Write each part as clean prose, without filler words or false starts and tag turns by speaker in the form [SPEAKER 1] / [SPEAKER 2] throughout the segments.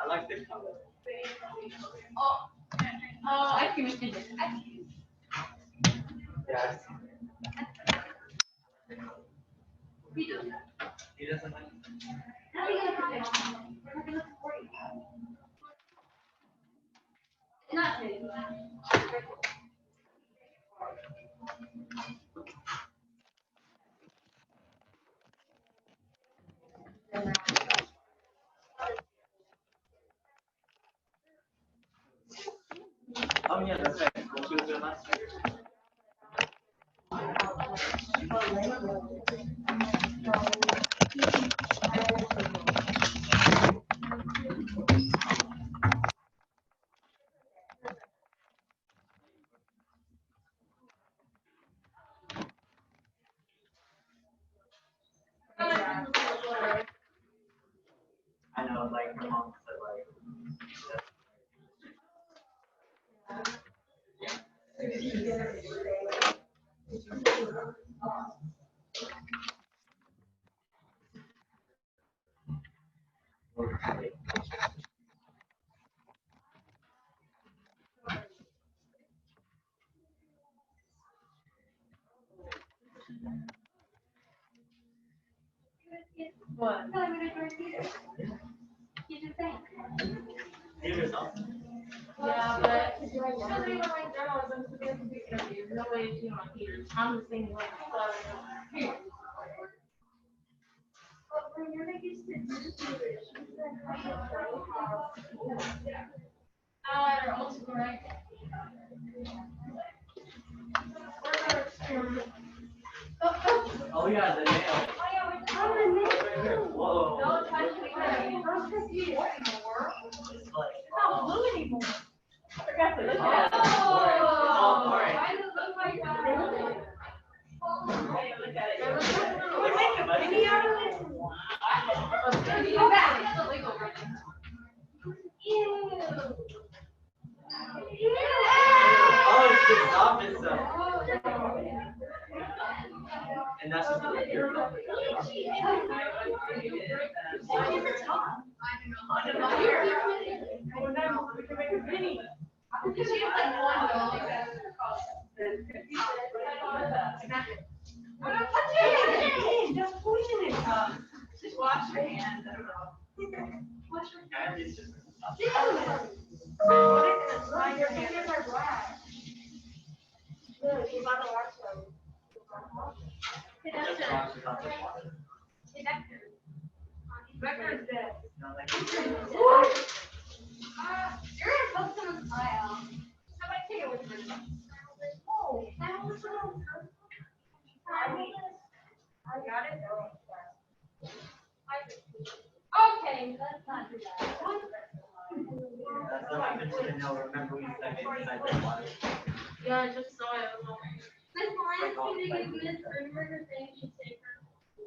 [SPEAKER 1] I like the color.
[SPEAKER 2] Oh, I see what you did.
[SPEAKER 1] Yeah,
[SPEAKER 2] He does.
[SPEAKER 1] he doesn't like.
[SPEAKER 2] How are you gonna find it? We're not gonna support you. It's not me.
[SPEAKER 1] Oh yeah, that's right. What she was doing last year. I know, like my mom said, like.
[SPEAKER 2] What? He's just saying.
[SPEAKER 1] Theater's awesome.
[SPEAKER 3] Yeah, but she doesn't even write journalism to be able to do interviews. No way she on Peter. I'm just thinking like here.
[SPEAKER 4] But when you're used to do this, you can kind of show how.
[SPEAKER 3] Also right.
[SPEAKER 1] Oh yeah, the nail. Right here. Whoa.
[SPEAKER 3] Don't touch me. Don't touch me anymore.
[SPEAKER 1] It's like.
[SPEAKER 3] It's not blue anymore. I forgot to look
[SPEAKER 1] Oh,
[SPEAKER 3] at it.
[SPEAKER 1] it's all orange.
[SPEAKER 3] Why does it look like that? Hey, look at it.
[SPEAKER 1] We make a
[SPEAKER 3] Video out of it? Go back. It's illegal right now.
[SPEAKER 1] Oh, it's the softest stuff. And that's just the beer.
[SPEAKER 3] We can make a mini. Don't poison it. Just wash your hands. I don't know. Wash your
[SPEAKER 1] And it's just.
[SPEAKER 4] Your fingers are black. Look, you gotta wash them.
[SPEAKER 1] Just wash it off the water.
[SPEAKER 3] Becker's dead.
[SPEAKER 1] No, like.
[SPEAKER 2] You're gonna poke someone's eye out. How about I take it with me?
[SPEAKER 4] Oh, that was so. I got it.
[SPEAKER 2] Okay, let's not do that.
[SPEAKER 1] That's what happens when you know, remember we stuck it inside the water.
[SPEAKER 3] Yeah, I just saw it.
[SPEAKER 2] Miss Moran, can you give Miss Greenberg her thing? She's safe.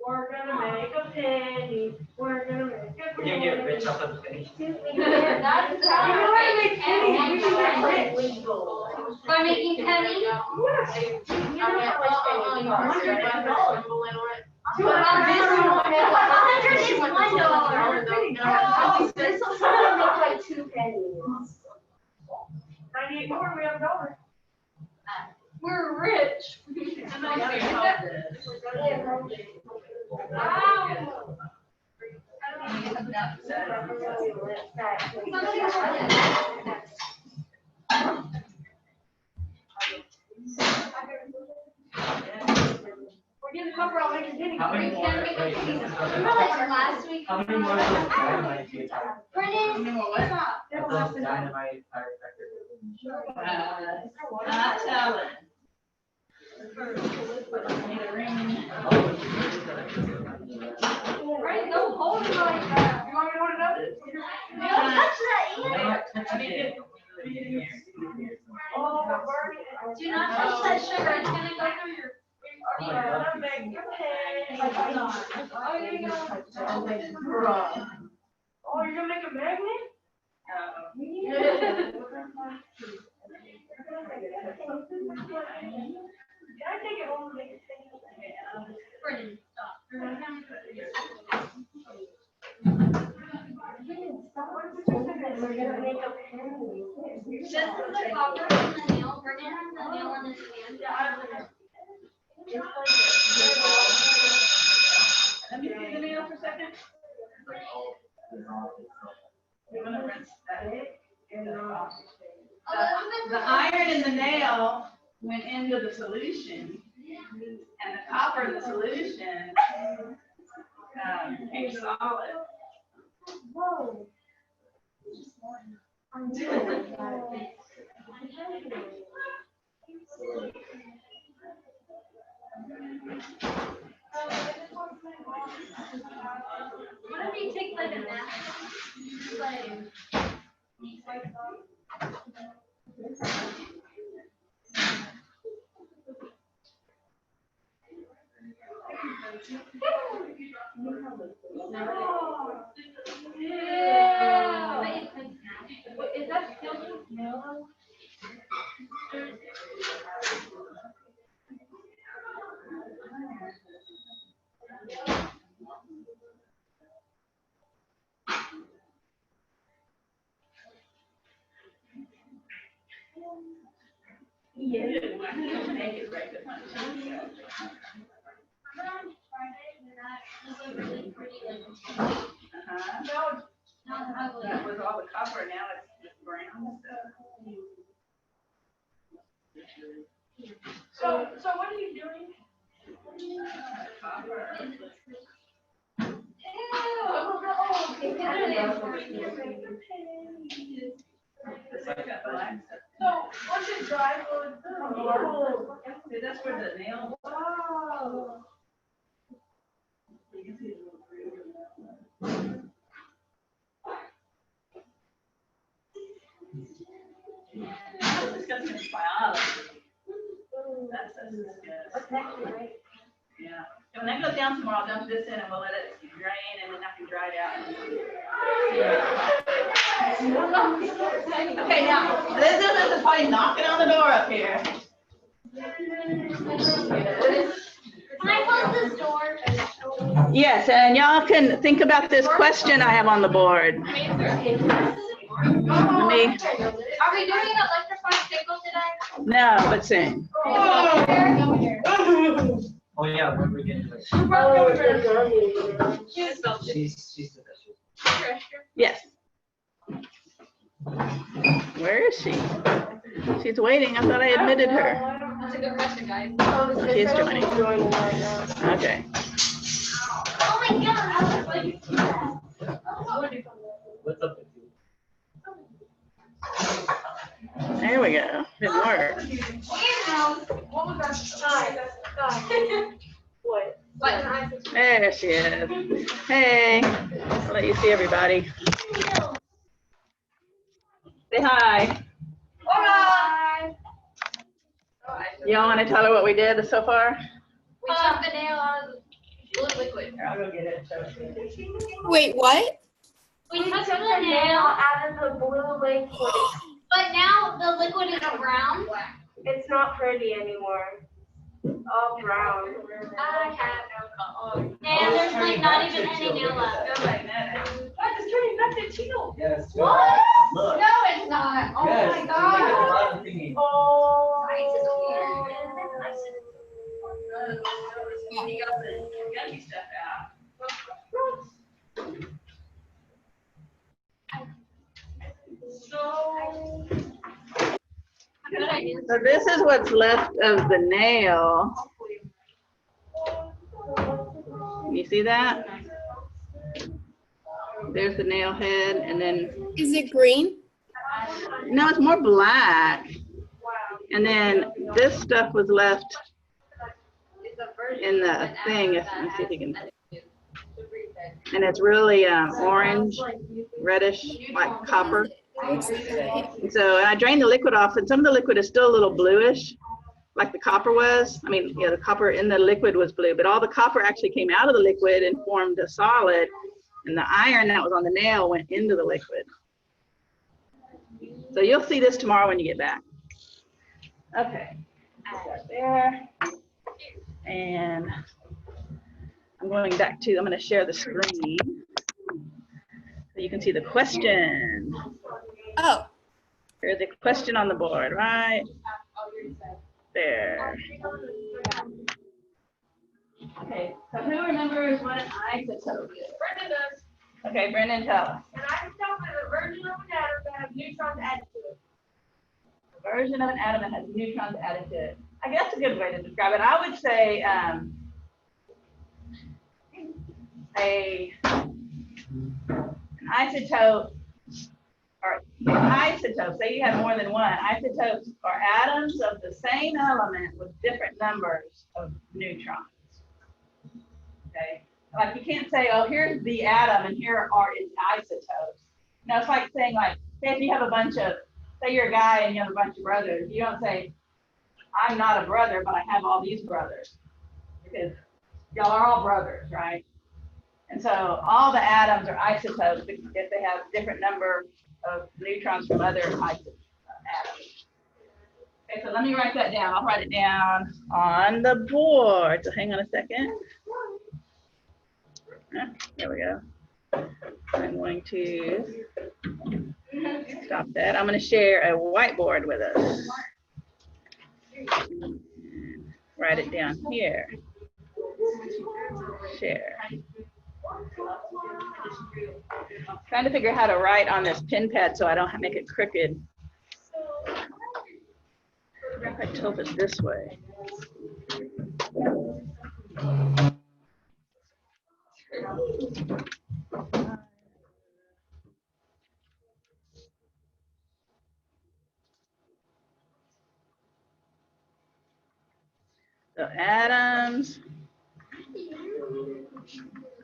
[SPEAKER 3] We're gonna make a penny. We're gonna make a
[SPEAKER 1] We're
[SPEAKER 3] penny.
[SPEAKER 1] gonna get rich off of the penny.
[SPEAKER 2] That's
[SPEAKER 3] You know how to make pennies? You can get rich.
[SPEAKER 2] by making pennies.
[SPEAKER 4] This will probably make like 2 pennies.
[SPEAKER 3] 98 more, we have a dollar.
[SPEAKER 2] We're rich. Wow.
[SPEAKER 3] We're getting cover all making pennies.
[SPEAKER 1] How many more? Wait, this is
[SPEAKER 2] Remember like last week?
[SPEAKER 1] How many more of those dynamite do you have?
[SPEAKER 2] Brennan, stop.
[SPEAKER 1] Those dynamite firecrackers.
[SPEAKER 3] Not telling.
[SPEAKER 2] Brennan, don't hold it like that.
[SPEAKER 3] You want me to hold it up?
[SPEAKER 2] Don't touch that
[SPEAKER 3] Oh, we're burning it.
[SPEAKER 2] Do not touch that sugar. It's gonna go through your.
[SPEAKER 1] Oh my God.
[SPEAKER 3] Gonna make a penny.
[SPEAKER 2] Oh, you're gonna.
[SPEAKER 3] Oh, you're gonna make a magnet? Can I take it home and make a penny?
[SPEAKER 2] Brennan, stop.
[SPEAKER 4] gonna make a pen.
[SPEAKER 2] This is the copper and the nail. We're gonna have the nail on this again.
[SPEAKER 3] Let me see the nail for a second. We're gonna rinse that. The iron in the nail went into the solution, and the copper in the solution became solid.
[SPEAKER 4] Whoa. I'm doing it.
[SPEAKER 2] What if you take like a nap? Like.
[SPEAKER 3] Yeah. Is that still nail? Yeah. Make it right this one. That was all the copper, now it's just brown stuff. So what are you doing? Copper. So once it dries, will it come more? See, that's where the nail.
[SPEAKER 4] Wow.
[SPEAKER 3] You can see the little groove. I'm discussing biology. That's disgusting. Yeah. And when that goes down tomorrow, I'll dump this in and we'll let it drain and then I can dry it out. Okay, now, this isn't the party knocking on the door up here.
[SPEAKER 2] Can I close this door?
[SPEAKER 3] Yes, and y'all can think about this question I have on the board.
[SPEAKER 2] Are we doing an electrified pickle today?
[SPEAKER 3] No, but sing.
[SPEAKER 1] Oh, yeah, when we get to it. She's the best.
[SPEAKER 3] Yes. Where is she? She's waiting. I thought I admitted her.
[SPEAKER 2] That's a good question, guys.
[SPEAKER 3] She is joining. Okay.
[SPEAKER 2] Oh my God.
[SPEAKER 1] What's up with you?
[SPEAKER 3] There we go. Didn't work.
[SPEAKER 4] What?
[SPEAKER 3] There she is. Hey. I'll let you see everybody. Say hi. Y'all want to tell her what we did so far?
[SPEAKER 2] We took the nail out of the blue liquid.
[SPEAKER 3] Here, I'll go get it.
[SPEAKER 5] Wait, what?
[SPEAKER 2] We took
[SPEAKER 4] Took
[SPEAKER 2] the
[SPEAKER 4] the nail
[SPEAKER 2] nail,
[SPEAKER 4] out of the blue liquid.
[SPEAKER 2] but now the liquid is brown.
[SPEAKER 4] It's not pretty anymore. All brown.
[SPEAKER 2] I have no color. And there's like not even any nail left.
[SPEAKER 3] It's turning back to teal.
[SPEAKER 1] Yes.
[SPEAKER 2] What?
[SPEAKER 1] Look.
[SPEAKER 2] No, it's not. Oh
[SPEAKER 1] Yes,
[SPEAKER 2] my
[SPEAKER 1] you make a
[SPEAKER 2] God.
[SPEAKER 1] lot of thinking.
[SPEAKER 4] Oh.
[SPEAKER 2] Ice is weird.
[SPEAKER 3] You got the gummy stuff out.
[SPEAKER 2] Good idea.
[SPEAKER 3] So this is what's left of the nail. You see that? There's the nail head, and then,
[SPEAKER 5] Is it green?
[SPEAKER 3] no, it's more black. And then this stuff was left in the thing, if you see if you can. And it's really orange, reddish, like copper. And so I drained the liquid off, and some of the liquid is still a little bluish, like the copper was. I mean, yeah, the copper in the liquid was blue, but all the copper actually came out of the liquid and formed a solid, and the iron that was on the nail went into the liquid. So you'll see this tomorrow when you get back. Okay, right there. And I'm going back to, I'm going to share the screen so you can see the question.
[SPEAKER 5] Oh,
[SPEAKER 3] There's a question on the board, right there. Okay, so who remembers what an isotope is?
[SPEAKER 4] Brendan does.
[SPEAKER 3] Okay, Brendan, tell us.
[SPEAKER 4] An isotope is a version of an atom that has neutrons added to it.
[SPEAKER 3] A version of an atom that has neutrons added to it. I guess that's a good way to describe it. I would say an isotope, or isotopes, say you have more than one, isotopes are atoms of the same element with different numbers of neutrons. Okay, like you can't say, oh, here's the atom and here are its isotopes. No, it's like saying, like, say if you have a bunch of, say you're a guy and you have a bunch of brothers, you don't say, I'm not a brother, but I have all these brothers, because y'all are all brothers, right? And so all the atoms are isotopes if they have different number of neutrons from other atoms. Okay, so let me write that down. I'll write it down on the board. So hang on a second. There we go. I'm going to stop that. I'm going to share a whiteboard with us. Write it down here. Share. Trying to figure out how to write on this pen pad so I don't make it crooked. I tilt it this way. So atoms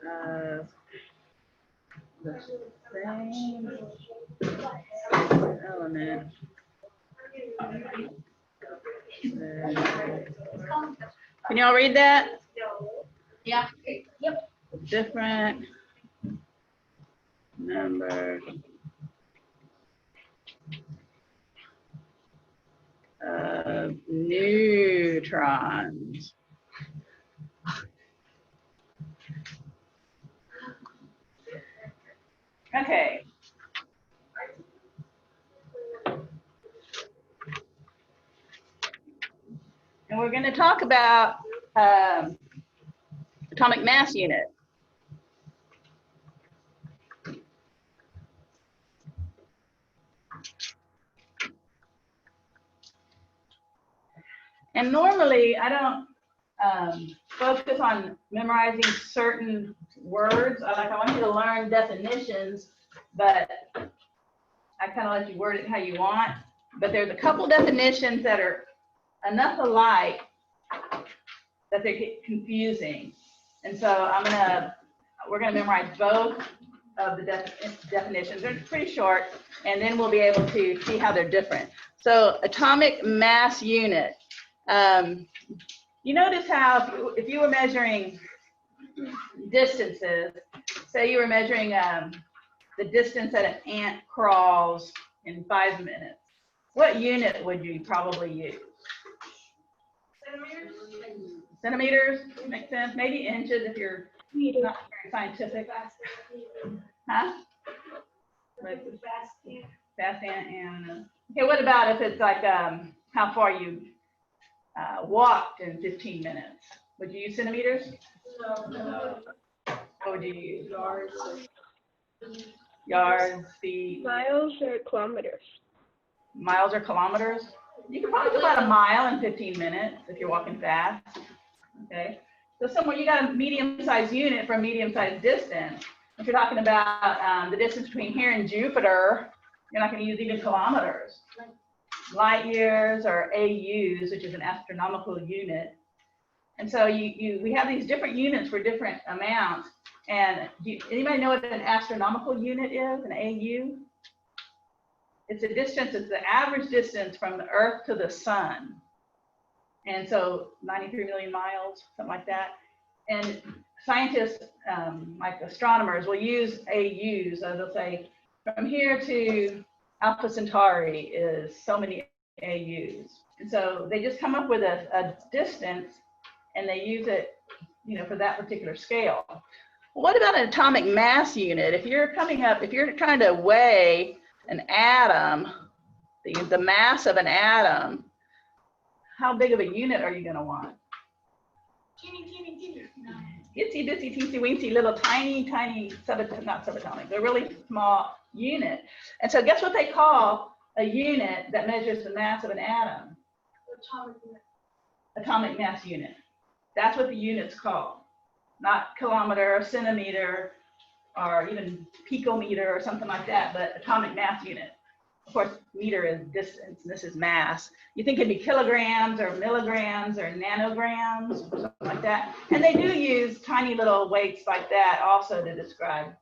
[SPEAKER 3] of the same element. Can y'all read that?
[SPEAKER 2] Yeah. Yep.
[SPEAKER 3] Different number of neutrons. Okay. And we're going to talk about atomic mass unit. And normally I don't focus on memorizing certain words. I want you to learn definitions, but I kind of let you word it how you want. But there's a couple definitions that are enough alike that they get confusing. And so we're gonna memorize both of the definitions. They're pretty short, and then we'll be able to see how they're different. So atomic mass unit. You notice how if you were measuring distances, say you were measuring the distance that an ant crawls in 5 minutes, what unit would you probably use? Centimeters makes sense. Maybe inches if you're not very scientific. Huh? Fast ant and okay. What about if it's like how far you walked in 15 minutes? Would you use centimeters?
[SPEAKER 4] No.
[SPEAKER 3] What would you use? Yards, feet.
[SPEAKER 5] miles or kilometers?
[SPEAKER 3] Miles or kilometers? You can probably do about a mile in 15 minutes if you're walking fast. Okay. So somewhere you got a medium-sized unit for a medium-sized distance. If you're talking about the distance between here and Jupiter, you're not going to use even kilometers. Light years or AUs, which is an astronomical unit. And so we have these different units for different amounts. And anybody know what an astronomical unit is, an AU? It's a distance, it's the average distance from the Earth to the sun. And so 93 million miles, something like that. And scientists, like astronomers, will use AUs. So they'll say, from here to Alpha Centauri is so many AUs. And so they just come up with a distance and they use it, for that particular scale. What about an atomic mass unit? If you're trying to weigh an atom, the mass of an atom, how big of a unit are you going to want?
[SPEAKER 4] Teeny, teeny, teeny.
[SPEAKER 3] Itsy bitsy teensy weensy little tiny not subatomic, they're really small unit. And so guess what they call a unit that measures the mass of an atom? Atomic mass unit. That's what the unit's called. Not kilometer or centimeter or even picometer or something like that, but atomic mass unit. Of course, meter is distance, and this is mass. You think it'd be kilograms or milligrams or nanograms or something like that. And they do use tiny little weights like that also to describe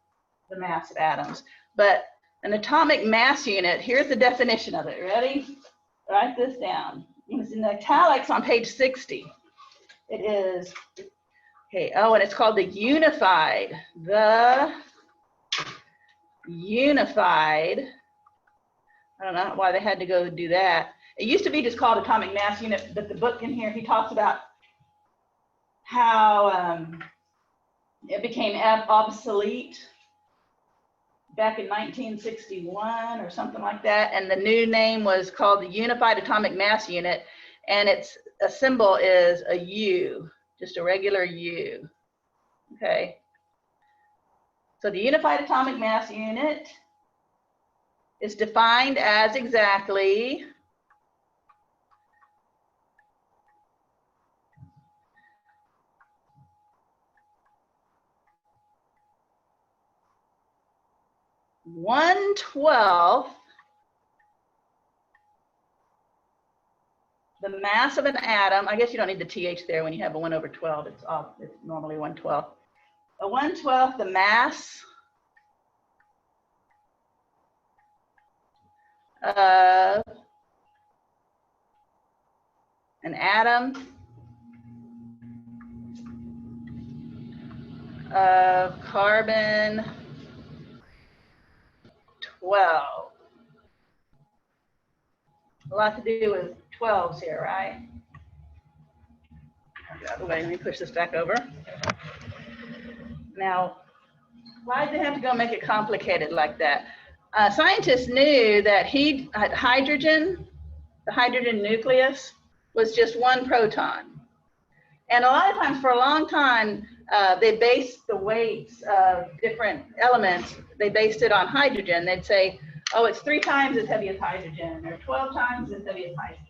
[SPEAKER 3] the mass of atoms. But an atomic mass unit, here's the definition of it. Ready? Write this down. It's in the italics on page 60. It is, okay, oh, and it's called the unified. I don't know why they had to go do that. It used to be just called atomic mass unit, but the book in here, he talks about how it became obsolete back in 1961 or something like that. And the new name was called the Unified Atomic Mass Unit. And its a symbol is a U, just a regular U, okay? So the Unified Atomic Mass Unit is defined as exactly (1/12) the mass of an atom. I guess you don't need the TH there when you have a 1/12. It's normally 1/12. A 1/12 the mass of an atom of carbon 12. A lot to do with 12s here, right? Get out of the way. Let me push this back over. Now, why did they have to go make it complicated like that? Scientists knew that hydrogen, the hydrogen nucleus, was just one proton. And a lot of times, for a long time, they based the weights of different elements, they based it on hydrogen. They'd say, oh, it's 3 times as heavy as hydrogen, or 12 times as heavy as hydrogen.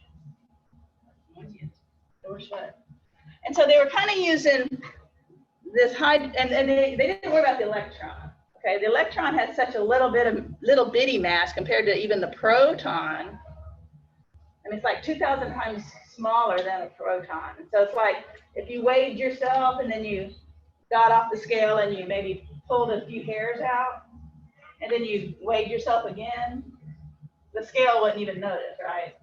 [SPEAKER 3] And so they were kind of using this and they didn't worry about the electron. Okay, the electron has such a little bitty mass compared to even the proton. And it's like 2,000 times smaller than a proton. And so it's like if you weighed yourself and then you got off the scale and you maybe pulled a few hairs out and then you weighed yourself again, the scale wouldn't even notice, right?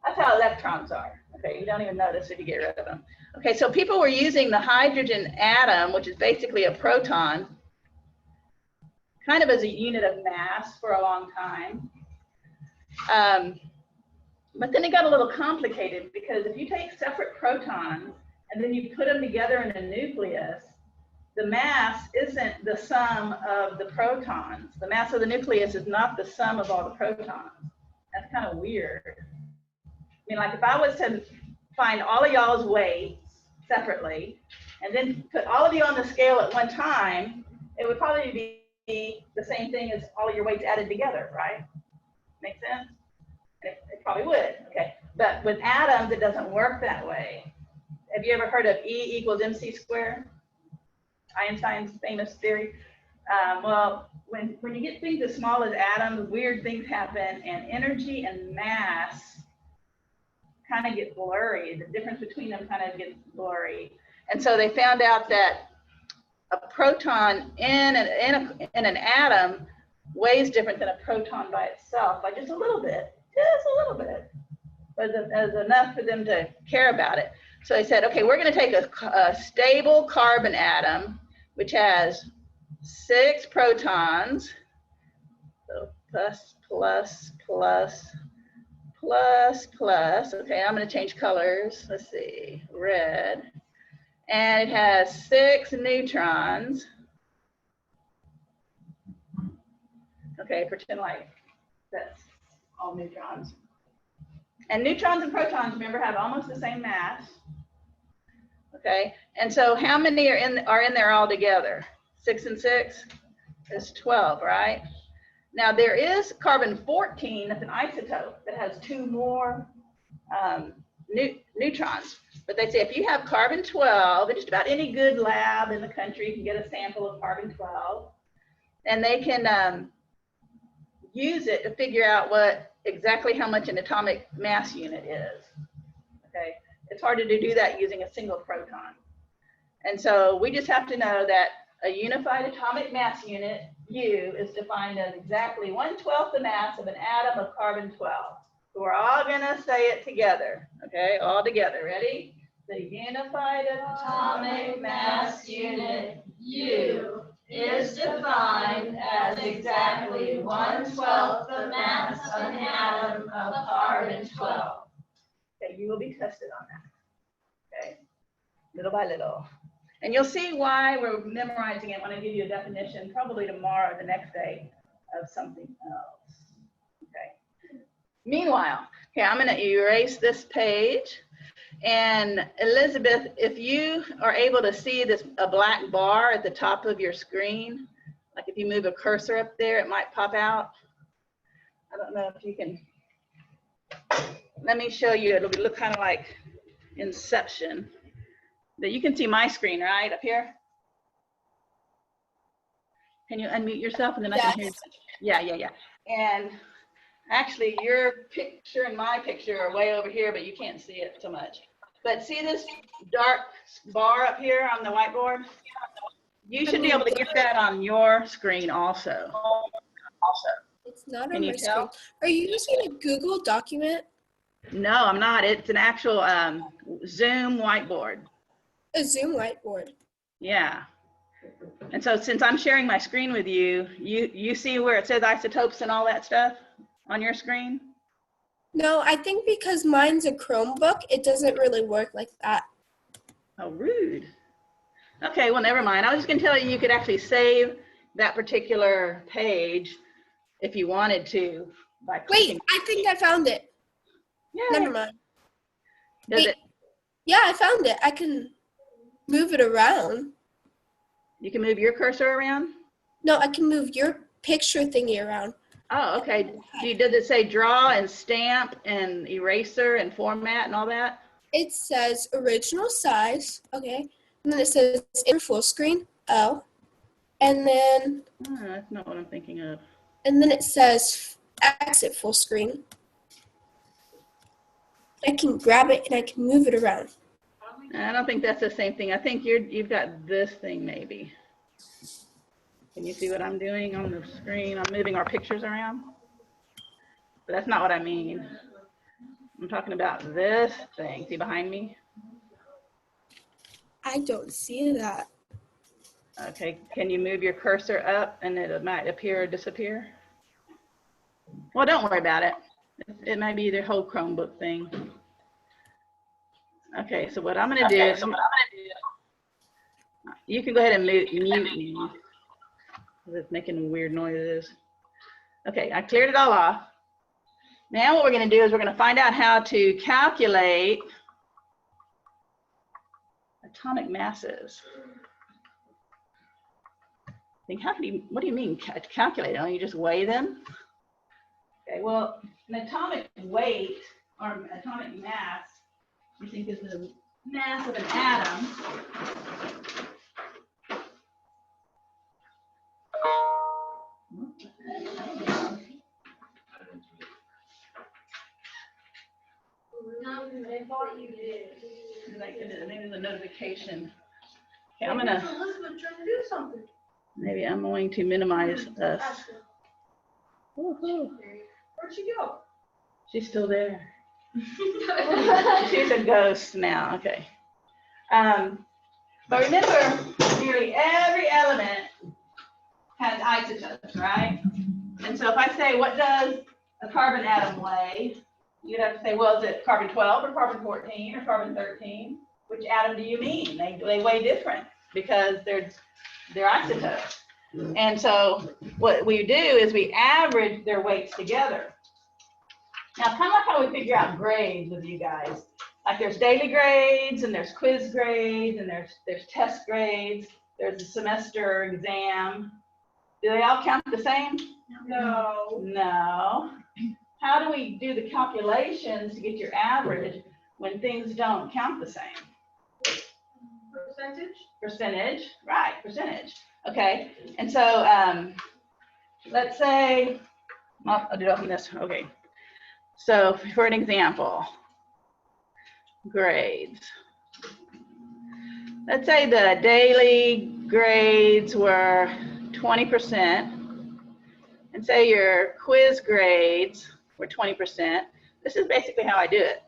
[SPEAKER 3] That's how electrons are. Okay, you don't even notice if you get rid of them. Okay, so people were using the hydrogen atom, which is basically a proton, kind of as a unit of mass for a long time. But then it got a little complicated because if you take separate protons and then you put them together in a nucleus, the mass isn't the sum of the protons. The mass of the nucleus is not the sum of all the protons. That's kind of weird. I mean, like if I was to find all of y'all's weights separately and then put all of you on the scale at one time, it would probably be the same thing as all of your weights added together, right? Make sense? It probably would, okay. But with atoms, it doesn't work that way. Have you ever heard of E equals mc squared? Einstein's famous theory. Well, when you get things as small as atoms, weird things happen, and energy and mass kind of get blurry. The difference between them kind of gets blurry. And so they found out that a proton in an atom weighs different than a proton by itself, by just a little bit, but as enough for them to care about it. So they said, okay, we're going to take a stable carbon atom, which has 6 protons, so plus, plus, plus, plus, plus. Okay, I'm going to change colors. Let's see, red. And it has 6 neutrons. Okay, pretend like That's all neutrons. And neutrons and protons, remember, have almost the same mass. Okay, and so how many are in there all together? 6 and 6 is 12, right? Now there is carbon-14, that's an isotope that has 2 more neutrons. But they say if you have carbon-12, in just about any good lab in the country, you can get a sample of carbon-12, and they can use it to figure out exactly how much an atomic mass unit is. Okay, it's harder to do that using a single proton. And so we just have to know that a unified atomic mass unit, U, is defined as exactly 1/12 the mass of an atom of carbon-12. So we're all gonna say it together, okay? All together, ready? The unified atomic mass unit, U, is defined as exactly 1/12 the mass of an atom of carbon-12. Okay, you will be tested on that, okay? Little by little. And you'll see why we're memorizing it when I give you a definition, probably tomorrow or the next day, of something else, okay? Meanwhile, okay, I'm gonna erase this page. And Elizabeth, if you are able to see a black bar at the top of your screen, like if you move a cursor up there, it might pop out. I don't know if you can. Let me show you. It'll look kind of like Inception. That you can see my screen, right, up here? Can you unmute yourself and then I can hear you? Yeah. And actually, your picture and my picture are way over here, but you can't see it so much. But see this dark bar up here on the whiteboard? You should be able to get that on your screen also.
[SPEAKER 5] It's not
[SPEAKER 3] Can
[SPEAKER 5] on
[SPEAKER 3] you
[SPEAKER 5] my
[SPEAKER 3] tell?
[SPEAKER 5] screen. Are you using a Google document?
[SPEAKER 3] No, I'm not. It's an actual Zoom whiteboard.
[SPEAKER 5] A Zoom whiteboard.
[SPEAKER 3] Yeah. And so since I'm sharing my screen with you, you see where it says isotopes and all that stuff on your screen?
[SPEAKER 5] No, I think because mine's a Chromebook, it doesn't really work like that.
[SPEAKER 3] Oh, rude. Okay, well, never mind. I was just gonna tell you, you could actually save that particular page if you wanted to by clicking.
[SPEAKER 5] Wait, I think I found it.
[SPEAKER 3] Yeah.
[SPEAKER 5] Never mind.
[SPEAKER 3] Does
[SPEAKER 5] Wait.
[SPEAKER 3] it?
[SPEAKER 5] Yeah, I found it. I can move it around.
[SPEAKER 3] You can move your cursor around?
[SPEAKER 5] No, I can move your picture thingy around.
[SPEAKER 3] Oh, okay. Does it say draw and stamp and eraser and format and all that?
[SPEAKER 5] It says original size, okay. And then it says in full screen, oh. And then
[SPEAKER 3] That's not what I'm thinking of.
[SPEAKER 5] it says exit full screen. I can grab it and I can move it around.
[SPEAKER 3] I don't think that's the same thing. I think you've got this thing maybe. Can you see what I'm doing on the screen? I'm moving our pictures around. But that's not what I mean. I'm talking about this thing. See behind me?
[SPEAKER 5] I don't see that.
[SPEAKER 3] Okay, can you move your cursor up and it might appear or disappear? Well, don't worry about it. It might be the whole Chromebook thing. Okay, so what I'm gonna do is, you can go ahead and mute me. It's making weird noises. Okay, I cleared it all off. Now what we're gonna do is we're gonna find out how to calculate atomic masses. What do you mean calculate? Don't you just weigh them? Okay, well, an atomic weight or atomic mass, you think is the mass of an atom.
[SPEAKER 4] I thought you did.
[SPEAKER 3] Maybe the notification. Okay, I'm gonna,
[SPEAKER 4] Elizabeth trying to do something.
[SPEAKER 3] maybe I'm going to minimize us. Woohoo.
[SPEAKER 4] Where'd she go?
[SPEAKER 3] She's still there. She's a ghost now, okay. But remember, nearly every element has isotopes, right? And so if I say, what does a carbon atom weigh? You'd have to say, well, is it carbon-12 or carbon-14 or carbon-13? Which atom do you mean? They weigh different because they're isotopes. And so what we do is we average their weights together. Now, kind of like how we figure out grades with you guys. Like there's daily grades and there's quiz grades and there's test grades. There's a semester exam. Do they all count the same?
[SPEAKER 4] No.
[SPEAKER 3] No. How do we do the calculations to get your average when things don't count the same?
[SPEAKER 4] Percentage?
[SPEAKER 3] Percentage, right, percentage. Okay, and so let's say, well, I'll do it on this, okay. So for an example, grades. Let's say the daily grades were 20%, and say your quiz grades were 20%. This is basically how I do it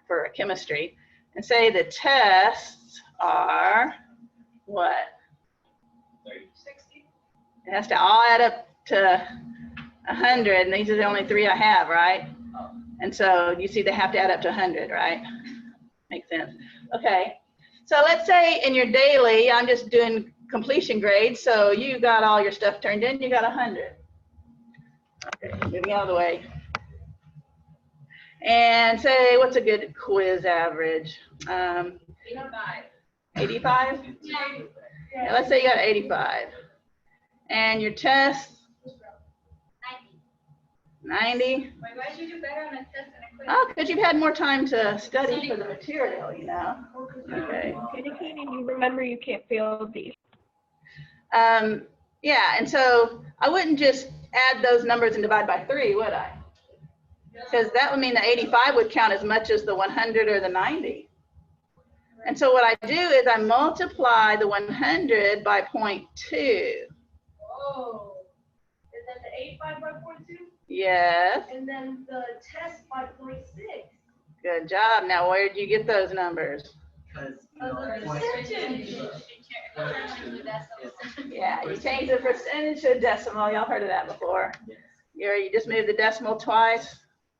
[SPEAKER 3] for chemistry. And say the tests are what?
[SPEAKER 4] 60.
[SPEAKER 3] It has to all add up to 100, and these are the only 3 I have, right? And so you see they have to add up to 100, right? Makes sense. Okay, so let's say in your daily, I'm just doing completion grades, so you got all your stuff turned in, you got 100. Okay, moving out of the way. And say, what's a good quiz average? 85? Yeah, let's say you got 85. And your test? 90?
[SPEAKER 2] Why did you do better on a test than a quiz?
[SPEAKER 3] Oh, because you've had more time to study for the material, you know? Okay.
[SPEAKER 6] Katie, you remember you can't fail these.
[SPEAKER 3] Yeah, and so I wouldn't just add those numbers and divide by 3, would I? Because that would mean the 85 would count as much as the 100 or the 90. And so what I do is I multiply the 100 by 0.2.
[SPEAKER 4] Oh. And then the 85 by 0.2?
[SPEAKER 3] Yes,
[SPEAKER 4] And then the test by 0.6.
[SPEAKER 3] good job. Now, where did you get those numbers?
[SPEAKER 1] Because,
[SPEAKER 3] Yeah, you change the percentage to a decimal. Y'all heard of that before.
[SPEAKER 1] Yes.
[SPEAKER 3] You just move the decimal twice,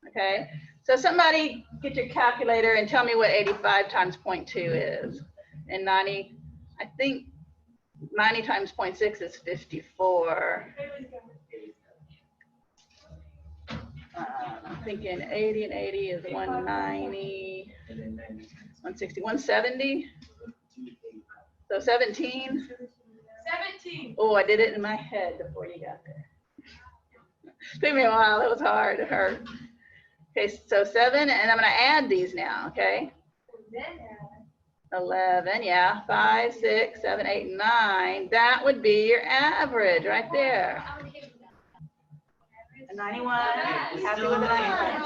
[SPEAKER 3] okay? So somebody get your calculator and tell me what 85 times 0.2 is. And 90, I think 90 times 0.6 is 54. I'm thinking 80 and 80 is 190, 160, 170. So 17.
[SPEAKER 4] 17.
[SPEAKER 3] Oh, I did it in my head before you got there. Took me a while. It was hard. It hurt. Okay, so 7, and I'm going to add these now, okay? 11, yeah. 5, 6, 7, 8, 9. That would be your average right there. 91. Happy with the 91.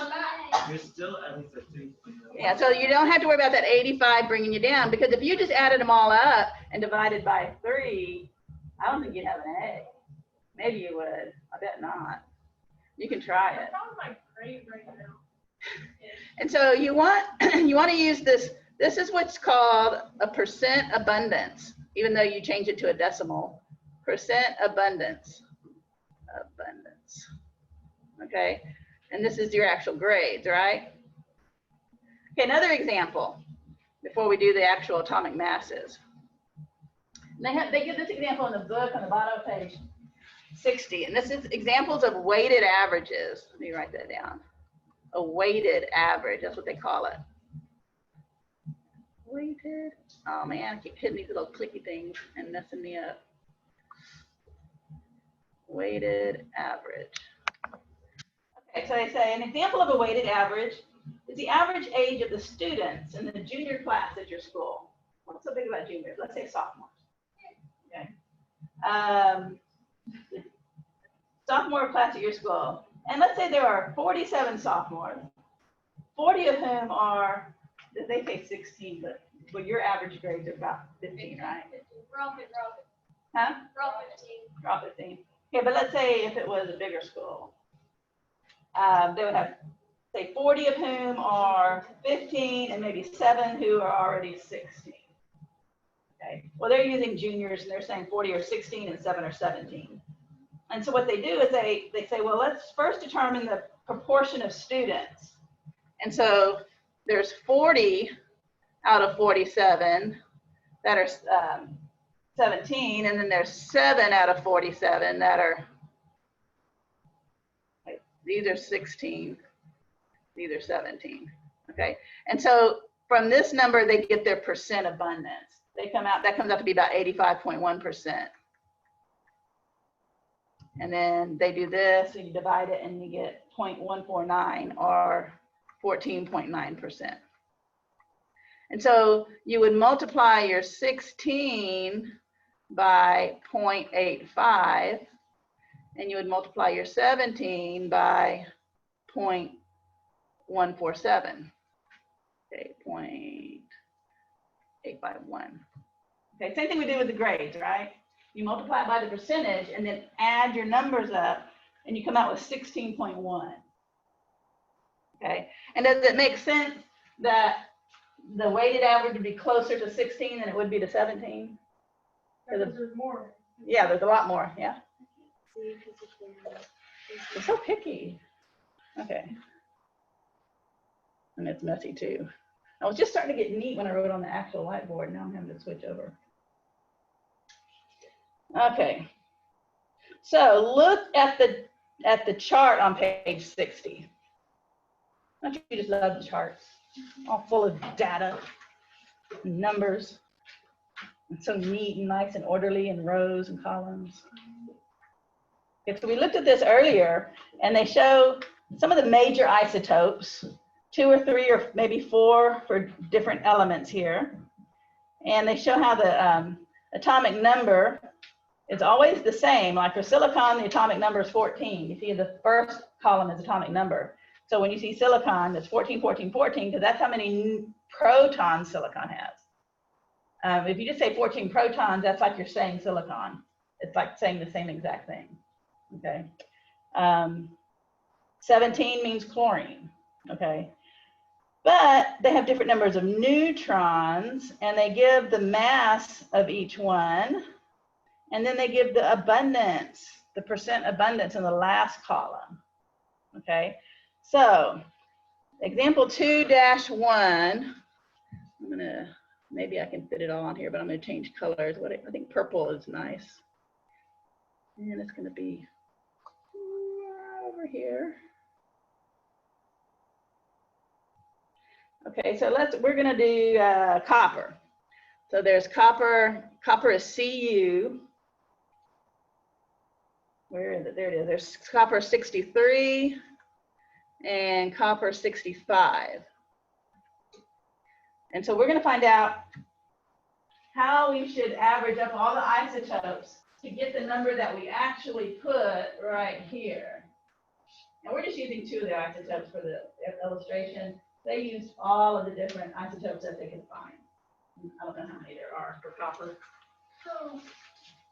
[SPEAKER 1] You're still at least a 3.
[SPEAKER 3] Yeah, so you don't have to worry about that 85 bringing you down, because if you just added them all up and divided by 3, I don't think you'd have an A. Maybe you would. I bet not. You can try it.
[SPEAKER 4] My grade right now.
[SPEAKER 3] And so you want to use this. This is what's called a percent abundance, even though you change it to a decimal. Percent abundance. Abundance. Okay, and this is your actual grades, right? Okay, another example before we do the actual atomic masses. They give this example in the book on the bottom of page 60, and this is examples of weighted averages. Let me write that down. A weighted average, that's what they call it. Weighted, oh man, I keep hitting these little clicky things and messing me up. Weighted average. Okay, so they say an example of a weighted average is the average age of the students in the junior class at your school. What's so big about juniors? Let's say sophomores. Okay. Sophomore class at your school. And let's say there are 47 sophomores, 40 of whom are, they say 16, but your average grades are about 15, right?
[SPEAKER 2] We're all 15.
[SPEAKER 3] Huh?
[SPEAKER 2] We're all 15.
[SPEAKER 3] We're all 15. Okay, but let's say if it was a bigger school, they would have, say, 40 of whom are 15 and maybe 7 who are already 16. Okay, well, they're using juniors and they're saying 40 or 16 and 7 or 17. And so what they do is they say, well, let's first determine the proportion of students. And so there's 40 out of 47 that are 17, and then there's 7 out of 47 that are, these are 16, these are 17, okay? And so from this number, they get their percent abundance. They come out, that comes out to be about 85.1%. And then they do this, and you divide it, and you get 0.149 or 14.9%. And so you would multiply your 16 by 0.85, and you would multiply your 17 by 0.147. Okay, 0.851. Okay, same thing we do with the grades, right? You multiply it by the percentage and then add your numbers up, and you come out with 16.1. Okay, and does it make sense that the weighted average would be closer to 16 than it would be to 17?
[SPEAKER 4] Because there's more.
[SPEAKER 3] Yeah, there's a lot more, yeah. They're so picky. Okay. And it's messy too. I was just starting to get neat when I wrote on the actual whiteboard. Now I'm having to switch over. Okay. So look at the chart on page 60. Don't you just love the charts? All full of data, and numbers. It's so neat and nice and orderly in rows and columns. Okay, so we looked at this earlier, and they show some of the major isotopes, 2 or 3 or maybe 4 for different elements here. And they show how the atomic number is always the same. Like for silicon, the atomic number is 14. You see the first column is atomic number. So when you see silicon, it's 14, 14, 14, because that's how many protons silicon has. If you just say 14 protons, that's like you're saying silicon. It's like saying the same exact thing, okay? 17 means chlorine, okay? But they have different numbers of neutrons, and they give the mass of each one, and then they give the abundance, the percent abundance in the last column, okay? So example 2-1, I'm gonna, maybe I can fit it all on here, but I'm gonna change colors. I think purple is nice. And it's gonna be over here. Okay, so we're gonna do copper. So there's copper is Cu. Where is it? There it is. There's copper 63 and copper 65. And so we're gonna find out how we should average up all the isotopes to get the number that we actually put right here. And we're just using 2 of the isotopes for the illustration. They used all of the different isotopes that they could find. I don't know how many there are for copper.
[SPEAKER 4] So,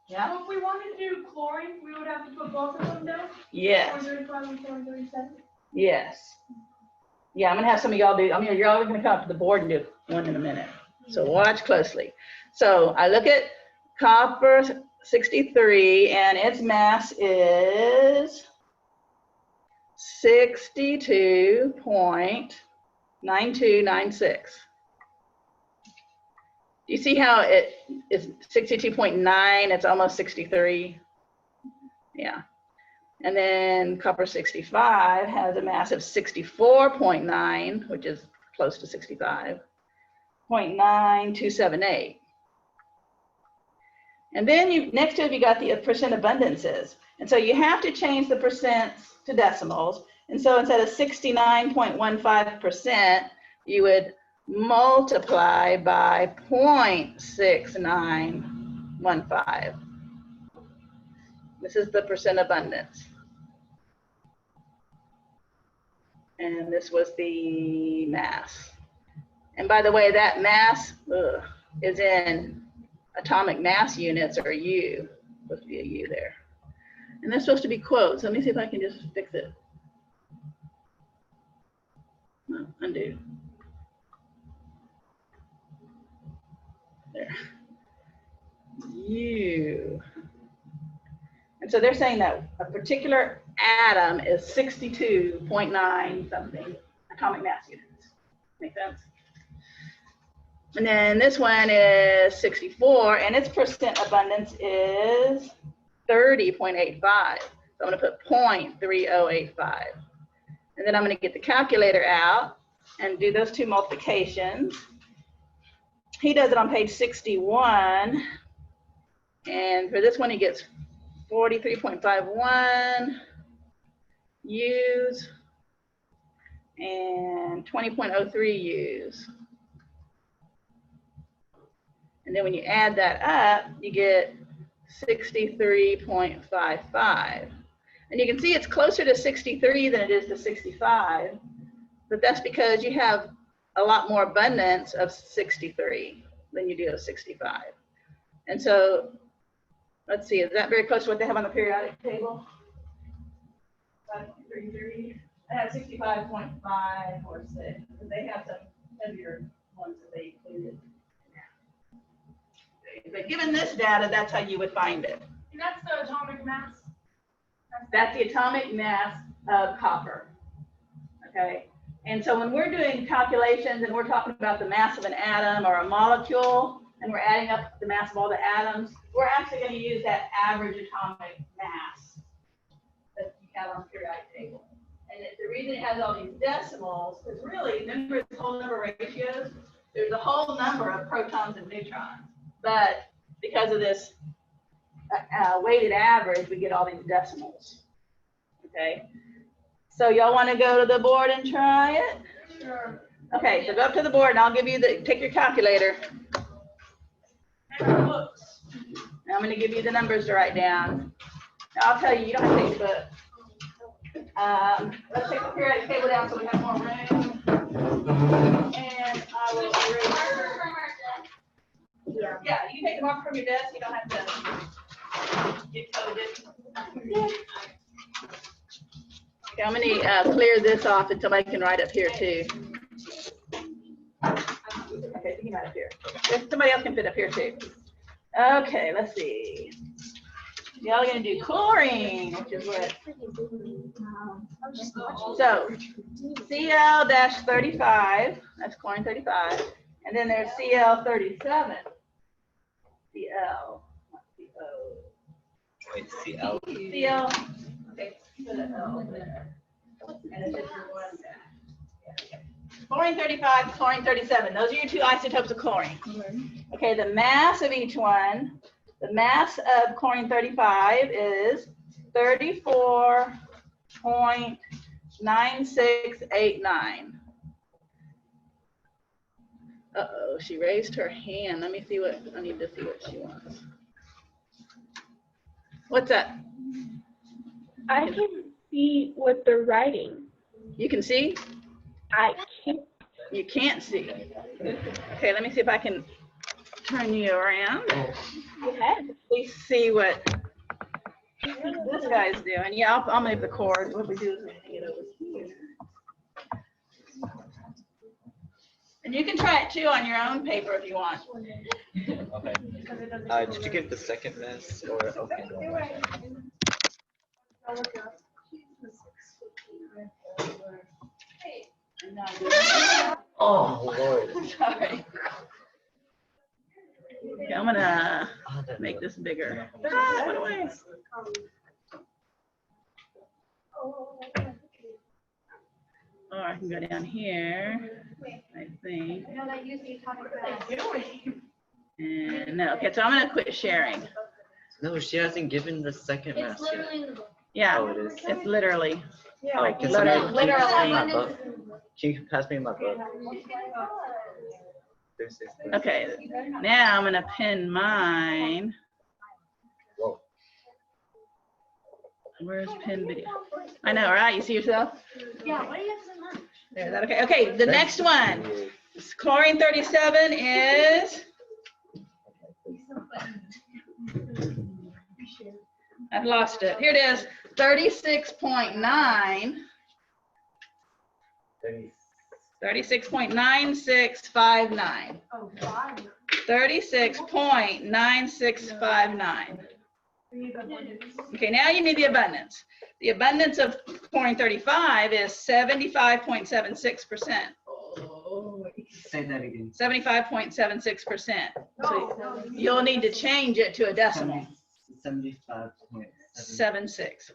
[SPEAKER 3] Yeah?
[SPEAKER 4] so if we wanted to do chlorine, we would have to put both of them down?
[SPEAKER 3] Yes.
[SPEAKER 4] 435 and 437?
[SPEAKER 3] Yes. Yeah, I'm gonna have some of y'all do, you're all gonna come up to the board and do one in a minute. So watch closely. So I look at copper 63, and its mass is 62.9296. Do you see how it is 62.9? It's almost 63. Yeah. And then copper 65 has a mass of 64.9, which is close to 65, 0.9278. And then next to it, you got the percent abundances. And so you have to change the percents to decimals. And so instead of 69.15%, you would multiply by 0.6915. This is the percent abundance. And this was the mass. And by the way, that mass is in atomic mass units, or U. Supposed to be a U there. And that's supposed to be quotes. Let me see if I can just fix it. No, undo. There. U. And so they're saying that a particular atom is 62.9 something atomic mass units. Make sense? And then this one is 64, and its percent abundance is 30.85. So I'm gonna put 0.3085. And then I'm gonna get the calculator out and do those two multiplications. He does it on page 61. And for this one, he gets 43.51 U's and 20.03 U's. And then when you add that up, you get 63.55. And you can see it's closer to 63 than it is to 65, but that's because you have a lot more abundance of 63 than you do of 65. And so, let's see, is that very close to what they have on the periodic table? 5.33. I have 65.546, but they have some heavier ones that they included. But given this data, that's how you would find it.
[SPEAKER 4] And that's the atomic mass.
[SPEAKER 3] That's the atomic mass of copper. Okay, and so when we're doing calculations and we're talking about the mass of an atom or a molecule, and we're adding up the mass of all the atoms, we're actually going to use that average atomic mass that you have on the periodic table. And the reason it has all these decimals is really, remember the whole number ratios? There's a whole number of protons and neutrons. But because of this weighted average, we get all these decimals. Okay, so y'all want to go to the board and try it?
[SPEAKER 4] Sure.
[SPEAKER 3] Okay, so go up to the board and I'll give you take your calculator.
[SPEAKER 4] And books.
[SPEAKER 3] And I'm going to give you the numbers to write down. I'll tell you, you don't have to take the book. Let's take the periodic table down so we have more room. And I will erase. Yeah, you can take the marker from your desk. You don't have to get coded. Okay, I'm going to clear this off until I can write up here too. Okay, you can write up here. Somebody else can fit up here too. Okay, let's see. Y'all are going to do chlorine, which is what? So, Cl-35, that's chlorine 35. And then there's Cl-37. Cl, not C-O.
[SPEAKER 7] Wait, CL.
[SPEAKER 3] Cl, okay, put an L there. And it's just one guy. Yeah, okay. Chlorine 35, chlorine 37. Those are your two isotopes of chlorine. Okay, the mass of each one, the mass of chlorine 35 is 34.9689. Uh-oh, she raised her hand. Let me see what, I need to see what she wants. What's that?
[SPEAKER 6] I can see what they're writing.
[SPEAKER 3] You can see?
[SPEAKER 6] I can't.
[SPEAKER 3] You can't see. Okay, let me see if I can turn you around.
[SPEAKER 6] Yes.
[SPEAKER 3] Please see what this guy's doing. Yeah, I'll move the cord. What we do is we hang it over here. And you can try it too on your own paper if you want.
[SPEAKER 7] Okay. Did you give the second mass or okay? Oh Lord.
[SPEAKER 3] Sorry. Okay, I'm gonna make this bigger. Ah, what away. Or I can go down here, I think.
[SPEAKER 4] No, that used to be atomic mass.
[SPEAKER 3] And no, okay, so I'm gonna quit sharing.
[SPEAKER 7] No, she hasn't given the second mass
[SPEAKER 2] It's
[SPEAKER 7] yet.
[SPEAKER 2] literally in the book.
[SPEAKER 3] Yeah,
[SPEAKER 7] Oh, it is.
[SPEAKER 3] it's literally.
[SPEAKER 7] Oh, can somebody can you pass me my
[SPEAKER 2] Literally.
[SPEAKER 7] book? Can you pass me my book? 360.
[SPEAKER 3] Okay, now I'm gonna pin mine.
[SPEAKER 7] Whoa.
[SPEAKER 3] Where's pin video? I know, right? You see yourself?
[SPEAKER 2] Yeah, what do you have for lunch?
[SPEAKER 3] There, is that okay? Okay, the next one. Chlorine 37 is, I've lost it. Here it is, 36.9. 36.9659.
[SPEAKER 4] Oh, God.
[SPEAKER 3] 36.9659. Okay, now you need the abundance. The abundance of chlorine 35 is 75.76%. Oh,
[SPEAKER 1] Say that again.
[SPEAKER 3] 75.76%. So you'll need to change it to a decimal.
[SPEAKER 1] 75.76.
[SPEAKER 3] 76.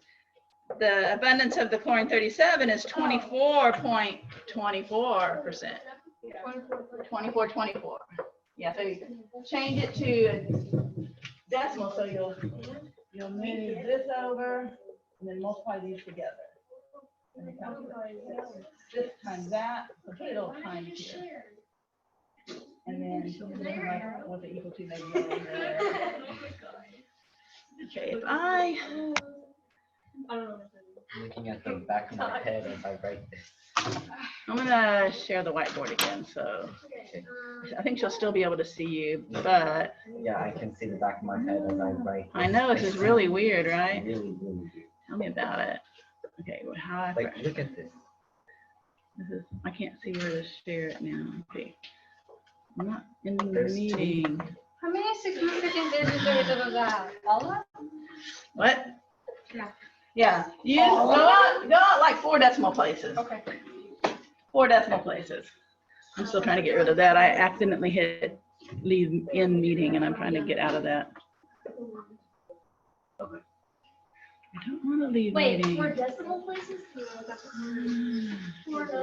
[SPEAKER 3] The abundance of the chlorine 37 is 24.24%. 24. Yeah, so you change it to a decimal, so you'll move this over and then multiply these together. And then calculate this times that, okay, it'll times here. And then what's it equal to maybe over there. Okay, if
[SPEAKER 7] Looking at the back of my head as I write this.
[SPEAKER 3] I'm gonna share the whiteboard again, so I think she'll still be able to see you, but
[SPEAKER 7] Yeah, I can see the back of my head as I write.
[SPEAKER 3] I know this is really weird, right?
[SPEAKER 7] Really, really weird.
[SPEAKER 3] Tell me about it. Okay, well, how I,
[SPEAKER 7] Like, look at this.
[SPEAKER 3] this is, I can't see where to share it now. Okay. I'm not ending the
[SPEAKER 7] There's two.
[SPEAKER 3] meeting.
[SPEAKER 2] How many significant digits are we talking about? All of them?
[SPEAKER 3] What?
[SPEAKER 2] Yeah.
[SPEAKER 3] Yeah, you go out like 4 decimal places.
[SPEAKER 2] Okay.
[SPEAKER 3] 4 decimal places. I'm still trying to get rid of that. I accidentally hit leave in meeting and I'm trying to get out of that. I don't want to leave
[SPEAKER 4] Wait,
[SPEAKER 3] meeting.
[SPEAKER 4] 4 decimal places? 4, 9.